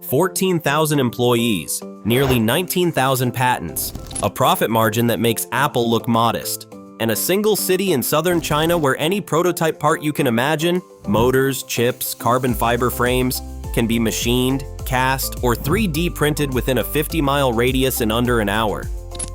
14,000 employees, nearly 19,000 patents, a profit margin that makes Apple look modest, and a single city in southern China where any prototype part you can imagine, motors, chips, carbon fiber frames, can be machined, cast, or 3D printed within a 50-mile radius in under an hour.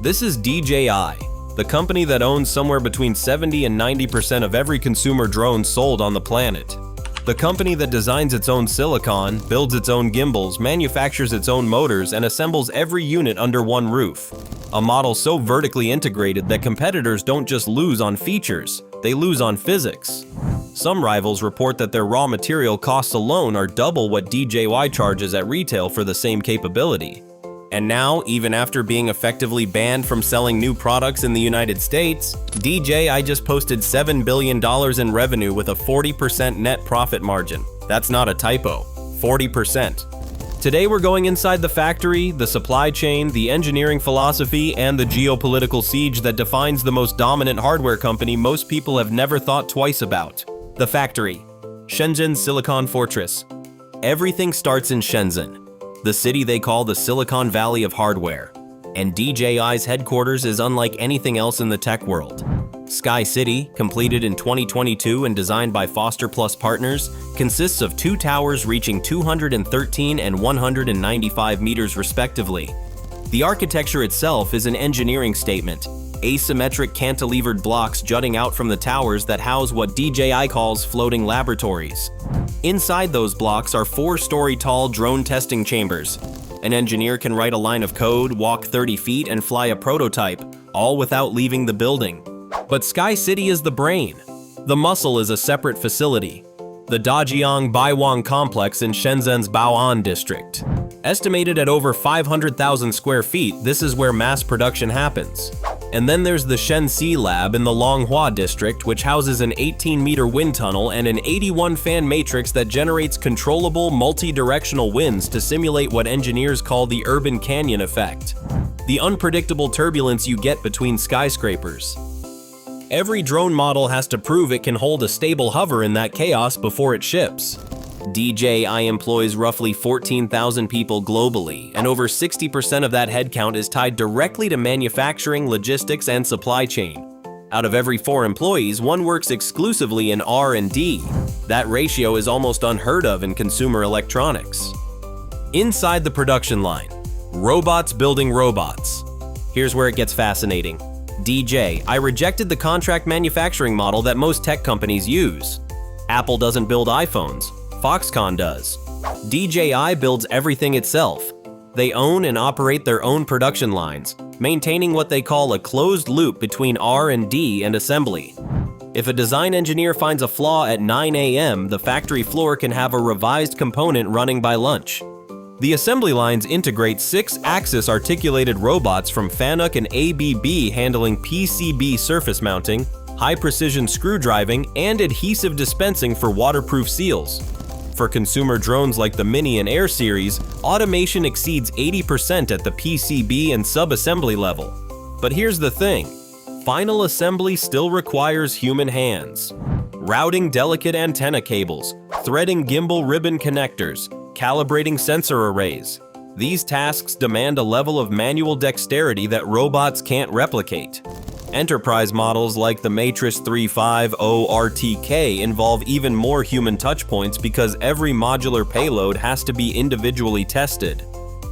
This is DJI, the company that owns somewhere between 70 and 90% of every consumer drone sold on the planet. The company that designs its own silicon, builds its own gimbals, manufactures its own motors, and assembles every unit under one roof. A model so vertically integrated that competitors don't just lose on features, they lose on physics. Some rivals report that their raw material costs alone are double what DJI charges at retail for the same capability. And now, even after being effectively banned from selling new products in the United States, DJI just posted $7 billion in revenue with a 40% net profit margin. That's not a typo, 40%. Today we're going inside the factory, the supply chain, the engineering philosophy, and the geopolitical siege that defines the most dominant hardware company most people have never thought twice about. The factory, Shenzhen Silicon Fortress. Everything starts in Shenzhen, the city they call the Silicon Valley of hardware. And DJI's headquarters is unlike anything else in the tech world. Sky City, completed in 2022 and designed by Foster Plus Partners, consists of 2 towers reaching 213 and 195 meters respectively. The architecture itself is an engineering statement, asymmetric cantilevered blocks jutting out from the towers that house what DJI calls floating laboratories. Inside those blocks are 4-story tall drone testing chambers. An engineer can write a line of code, walk 30 feet, and fly a prototype, all without leaving the building. But Sky City is the brain. The muscle is a separate facility, the Dajiang Baiwang complex in Shenzhen's Bao'an district. Estimated at over 500,000 square feet, this is where mass production happens. And then there's the Shenxi lab in the Longhua district, which houses an 18-meter wind tunnel and an 81-fan matrix that generates controllable multi-directional winds to simulate what engineers call the urban canyon effect, the unpredictable turbulence you get between skyscrapers. Every drone model has to prove it can hold a stable hover in that chaos before it ships. DJI employs roughly 14,000 people globally, and over 60% of that headcount is tied directly to manufacturing, logistics, and supply chain. Out of every 4 employees, 1 works exclusively in R&D. That ratio is almost unheard of in consumer electronics. Inside the production line, robots building robots. Here's where it gets fascinating. I rejected the contract manufacturing model that most tech companies use. Apple doesn't build iPhones. Foxconn does. DJI builds everything itself. They own and operate their own production lines, maintaining what they call a closed loop between R&D and assembly. If a design engineer finds a flaw at 9 a.m., the factory floor can have a revised component running by lunch. The assembly lines integrate 6-axis articulated robots from Fanuc and ABB handling PCB surface mounting, high-precision screw driving, and adhesive dispensing for waterproof seals. For consumer drones like the Mini and Air series, automation exceeds 80% at the PCB and sub-assembly level. But here's the thing, final assembly still requires human hands. Routing delicate antenna cables, threading gimbal ribbon connectors, calibrating sensor arrays. These tasks demand a level of manual dexterity that robots can't replicate. Enterprise models like the Matrix 350 RTK involve even more human touchpoints because every modular payload has to be individually tested.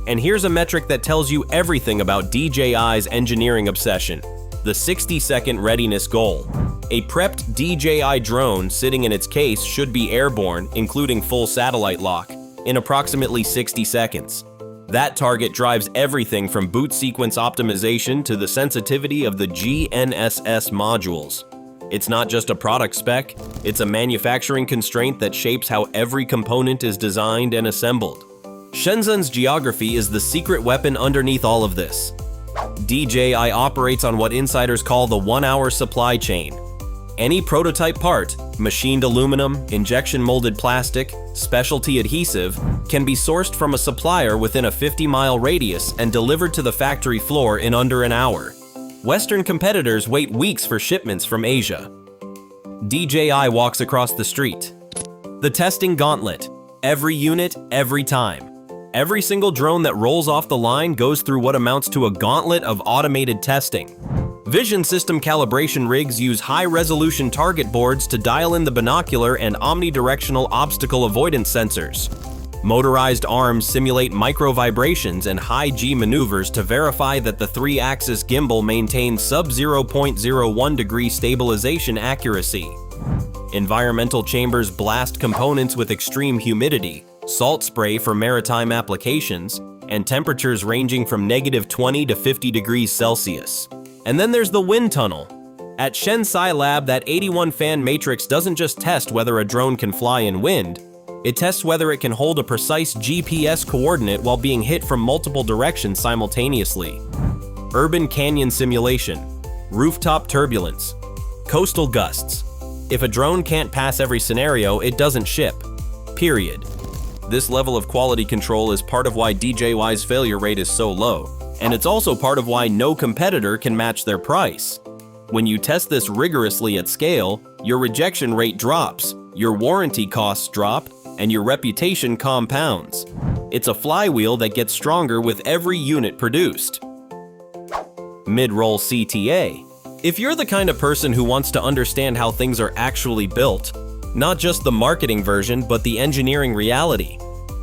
And here's a metric that tells you everything about DJI's engineering obsession: the 60-second readiness goal. A prepped DJI drone sitting in its case should be airborne, including full satellite lock, in approximately 60 seconds. That target drives everything from boot sequence optimization to the sensitivity of the GNSS modules. It's not just a product spec, it's a manufacturing constraint that shapes how every component is designed and assembled. Shenzhen's geography is the secret weapon underneath all of this. DJI operates on what insiders call the 1-hour supply chain. Any prototype part, machined aluminum, injection molded plastic, specialty adhesive, can be sourced from a supplier within a 50-mile radius and delivered to the factory floor in under an hour. Western competitors wait weeks for shipments from Asia. DJI walks across the street. The testing gauntlet. Every unit, every time. Every single drone that rolls off the line goes through what amounts to a gauntlet of automated testing. Vision system calibration rigs use high-resolution target boards to dial in the binocular and omnidirectional obstacle avoidance sensors. Motorized arms simulate micro-vibrations and high-G maneuvers to verify that the 3-axis gimbal maintains sub-0.01 degree stabilization accuracy. Environmental chambers blast components with extreme humidity, salt spray for maritime applications, and temperatures ranging from -20 to 50 degrees Celsius. And then there's the wind tunnel. At Shenzhen Lab, that 81-fan matrix doesn't just test whether a drone can fly in wind, it tests whether it can hold a precise GPS coordinate while being hit from multiple directions simultaneously. Urban canyon simulation, rooftop turbulence, coastal gusts. If a drone can't pass every scenario, it doesn't ship. Period. This level of quality control is part of why DJI's failure rate is so low, and it's also part of why no competitor can match their price. When you test this rigorously at scale, your rejection rate drops, your warranty costs drop, and your reputation compounds. It's a flywheel that gets stronger with every unit produced. Mid-roll CTA. If you're the kind of person who wants to understand how things are actually built, not just the marketing version but the engineering reality,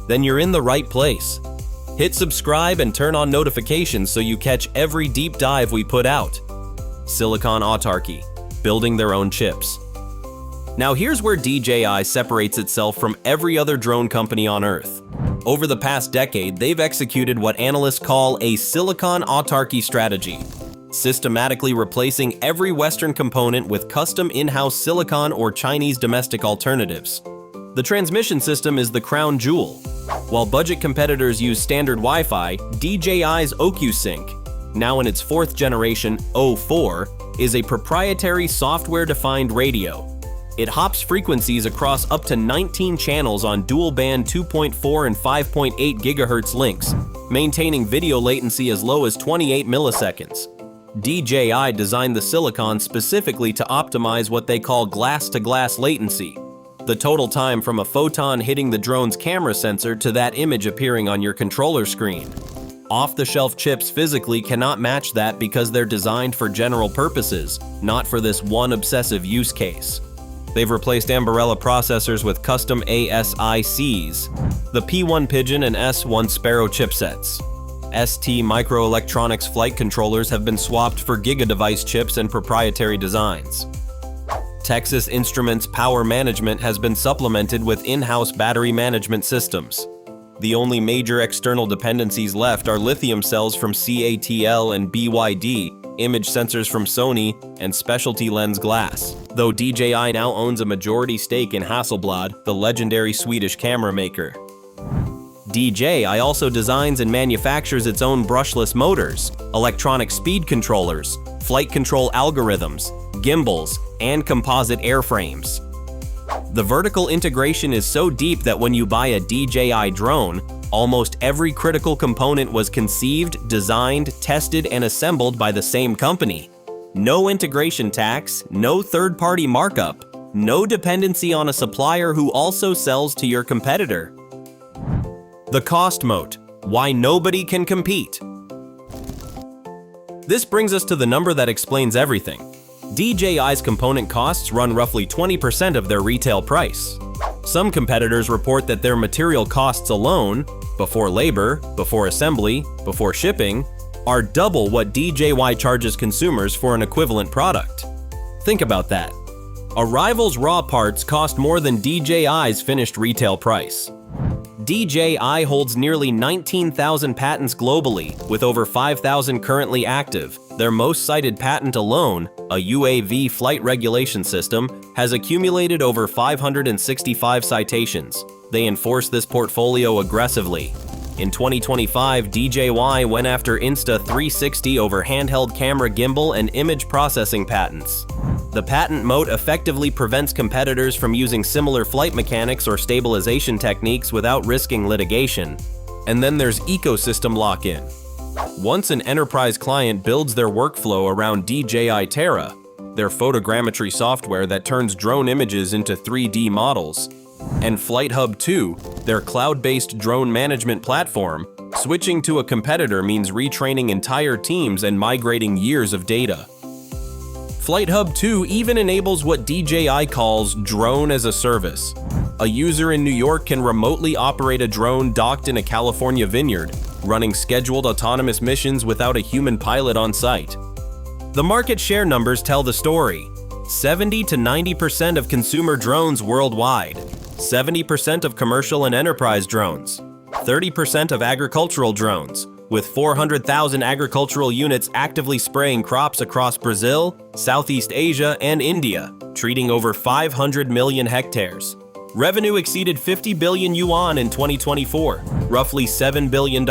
then you're in the right place. Hit subscribe and turn on notifications so you catch every deep dive we put out. Silicon autarky, building their own chips. Now here's where DJI separates itself from every other drone company on Earth. Over the past decade, they've executed what analysts call a silicon autarky strategy, systematically replacing every Western component with custom in-house silicon or Chinese domestic alternatives. The transmission system is the crown jewel. While budget competitors use standard Wi-Fi, DJI's OcuSync, now in its 4th generation O4, is a proprietary software-defined radio. It hops frequencies across up to 19 channels on dual-band 2.4 and 5.8 GHz links, maintaining video latency as low as 28 milliseconds. DJI designed the silicon specifically to optimize what they call glass-to-glass latency, the total time from a photon hitting the drone's camera sensor to that image appearing on your controller screen. Off-the-shelf chips physically cannot match that because they're designed for general purposes, not for this one obsessive use case. They've replaced Ambarella processors with custom ASICs, the P1 Pigeon and S1 Sparrow chipsets. ST microelectronics flight controllers have been swapped for GigaDevice chips and proprietary designs. Texas Instruments power management has been supplemented with in-house battery management systems. The only major external dependencies left are lithium cells from CATL and BYD, image sensors from Sony, and specialty lens glass. Though DJI now owns a majority stake in Hasselblad, the legendary Swedish camera maker. DJI also designs and manufactures its own brushless motors, electronic speed controllers, flight control algorithms, gimbals, and composite airframes. The vertical integration is so deep that when you buy a DJI drone, almost every critical component was conceived, designed, tested, and assembled by the same company. No integration tax, no third-party markup, no dependency on a supplier who also sells to your competitor. The cost moat, why nobody can compete. This brings us to the number that explains everything. DJI's component costs run roughly 20% of their retail price. Some competitors report that their material costs alone, before labor, before assembly, before shipping, are double what DJI charges consumers for an equivalent product. Think about that. A rival's raw parts cost more than DJI's finished retail price. DJI holds nearly 19,000 patents globally, with over 5,000 currently active. Their most cited patent alone, a UAV flight regulation system, has accumulated over 565 citations. They enforce this portfolio aggressively. In 2025, DJI went after Insta360 over handheld camera gimbal and image processing patents. The patent moat effectively prevents competitors from using similar flight mechanics or stabilization techniques without risking litigation. And then there's ecosystem lock-in. Once an enterprise client builds their workflow around DJI Terra, their photogrammetry software that turns drone images into 3D models, And Flight Hub 2, their cloud-based drone management platform, switching to a competitor means retraining entire teams and migrating years of data. Flight Hub 2 even enables what DJI calls drone as a service. A user in New York can remotely operate a drone docked in a California vineyard, running scheduled autonomous missions without a human pilot on site. The market share numbers tell the story. 70 to 90% of consumer drones worldwide, 70% of commercial and enterprise drones, 30% of agricultural drones, with 400,000 agricultural units actively spraying crops across Brazil, Southeast Asia, and India, treating over 500 million hectares. Revenue exceeded 50 billion yuan in 2024, roughly $7 billion.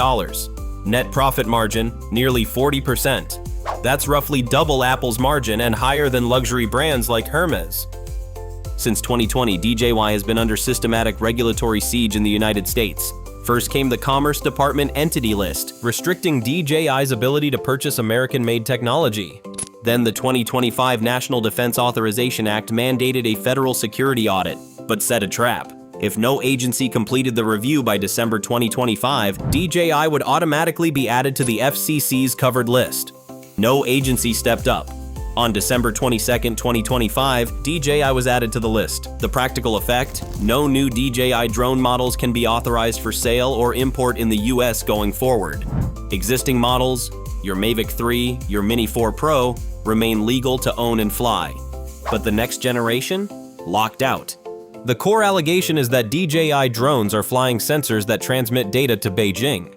Net profit margin, nearly 40%. That's roughly double Apple's margin and higher than luxury brands like Hermes. Since 2020, DJI has been under systematic regulatory siege in the United States. First came the Commerce Department Entity List, restricting DJI's ability to purchase American-made technology. Then the 2025 National Defense Authorization Act mandated a federal security audit, but set a trap. If no agency completed the review by December 2025, DJI would automatically be added to the FCC's covered list. No agency stepped up. On December 22, 2025, DJI was added to the list. The practical effect? No new DJI drone models can be authorized for sale or import in the US going forward. Existing models, your Mavic 3, your Mini 4 Pro, remain legal to own and fly. But the next generation? Locked out. The core allegation is that DJI drones are flying sensors that transmit data to Beijing.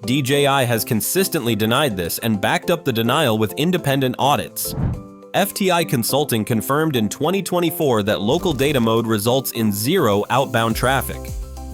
DJI has consistently denied this and backed up the denial with independent audits. FTI Consulting confirmed in 2024 that local data mode results in zero outbound traffic.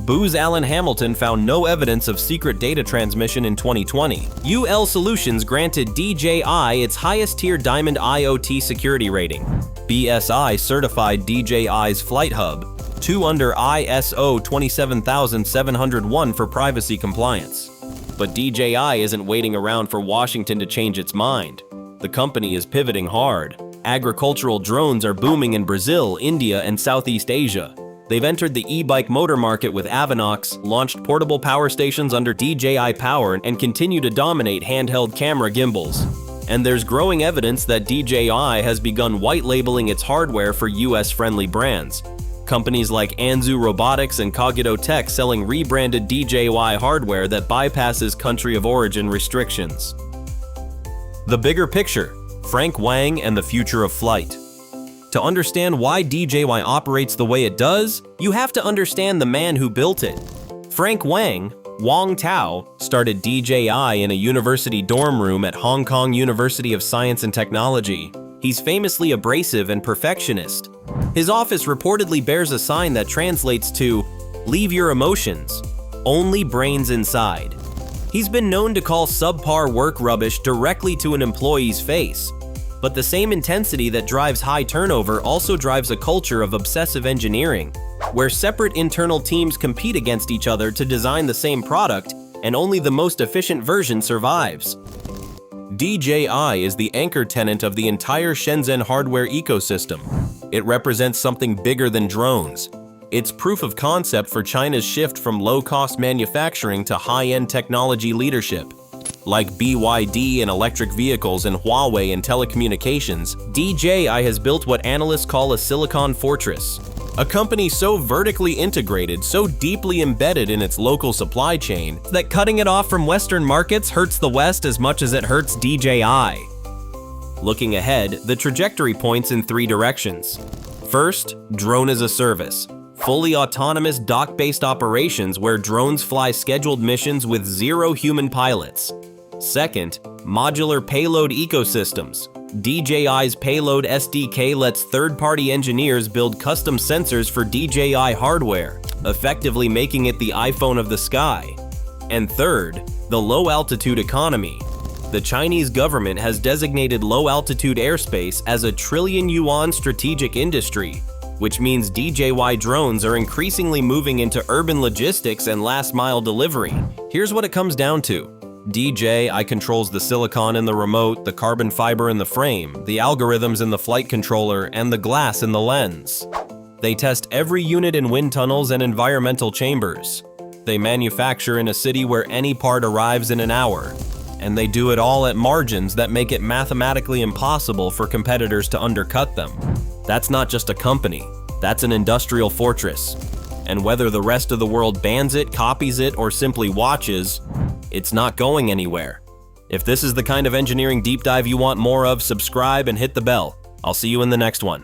Booz Allen Hamilton found no evidence of secret data transmission in 2020. UL Solutions granted DJI its highest-tier Diamond IoT security rating. BSI certified DJI's Flight Hub, 2 under ISO 27701 for privacy compliance. But DJI isn't waiting around for Washington to change its mind. The company is pivoting hard. Agricultural drones are booming in Brazil, India, and Southeast Asia. They've entered the e-bike motor market with Avinox, launched portable power stations under DJI Power, and continue to dominate handheld camera gimbals. And there's growing evidence that DJI has begun white-labeling its hardware for US-friendly brands. Companies like Anzu Robotics and Cogito Tech selling rebranded DJI hardware that bypasses country of origin restrictions. The bigger picture, Frank Wang and the future of flight. To understand why DJI operates the way it does, you have to understand the man who built it. Frank Wang, Wang Tao, started DJI in a university dorm room at Hong Kong University of Science and Technology. He's famously abrasive and perfectionist. His office reportedly bears a sign that translates to, "Leave your emotions, only brains inside." He's been known to call subpar work rubbish directly to an employee's face. But the same intensity that drives high turnover also drives a culture of obsessive engineering, where separate internal teams compete against each other to design the same product, and only the most efficient version survives. DJI is the anchor tenant of the entire Shenzhen hardware ecosystem. It represents something bigger than drones. It's proof of concept for China's shift from low-cost manufacturing to high-end technology leadership. Like BYD in electric vehicles and Huawei in telecommunications, DJI has built what analysts call a silicon fortress. A company so vertically integrated, so deeply embedded in its local supply chain, that cutting it off from Western markets hurts the West as much as it hurts DJI. Looking ahead, the trajectory points in 3 directions. First, drone as a service. Fully autonomous dock-based operations where drones fly scheduled missions with 0 human pilots. Second, modular payload ecosystems. DJI's Payload SDK lets third-party engineers build custom sensors for DJI hardware, effectively making it the iPhone of the sky. And third, the low-altitude economy. The Chinese government has designated low-altitude airspace as a trillion-yuan strategic industry, which means DJI drones are increasingly moving into urban logistics and last-mile delivery. Here's what it comes down to. DJI controls the silicon in the remote, the carbon fiber in the frame, the algorithms in the flight controller, and the glass in the lens. They test every unit in wind tunnels and environmental chambers. They manufacture in a city where any part arrives in an hour. And they do it all at margins that make it mathematically impossible for competitors to undercut them. That's not just a company, that's an industrial fortress. And whether the rest of the world bans it, copies it, or simply watches, it's not going anywhere. If this is the kind of engineering deep dive you want more of, subscribe and hit the bell. I'll see you in the next one.